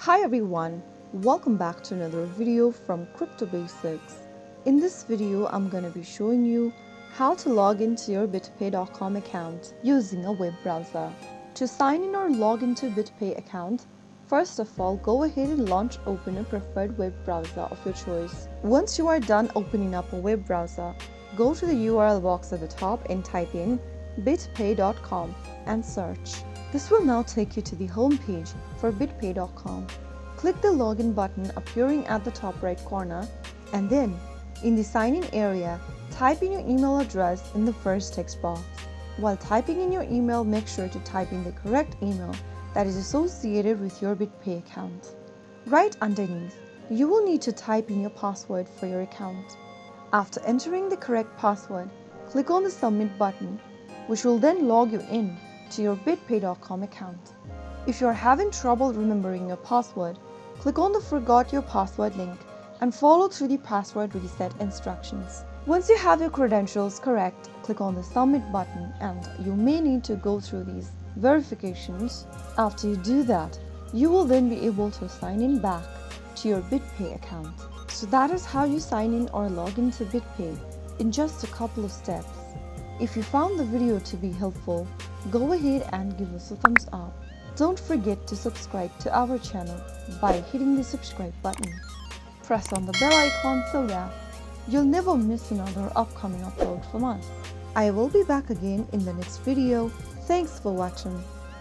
Hi everyone, welcome back to another video from Crypto Basics. In this video, I'm going to be showing you how to log into your bitpay.com account using a web browser. To sign in or log into Bitpay account, first of all, go ahead and open a preferred web browser of your choice. Once you are done opening up a web browser, go to the URL box at the top and type in bitpay.com and search. This will now take you to the home page for bitpay.com. Click the login button appearing at the top right corner, and then in the sign in area, type in your email address in the first text box. While typing in your email, make sure to type in the correct email that is associated with your Bitpay account. Right underneath, you will need to type in your password for your account. After entering the correct password, click on the submit button, which will then log you in to your bitpay.com account. If you are having trouble remembering your password, click on the forgot your password link and follow through the password reset instructions. Once you have your credentials correct, click on the submit button and you may need to go through these verifications. After you do that, you will then be able to sign in back to your Bitpay account. So that is how you sign in or log into Bitpay in just a couple of steps. If you found the video to be helpful, go ahead and give us a thumbs up. Don't forget to subscribe to our channel by hitting the subscribe button. Press on the bell icon so that you'll never miss another upcoming upload from us. I will be back again in the next video. Thanks for watching.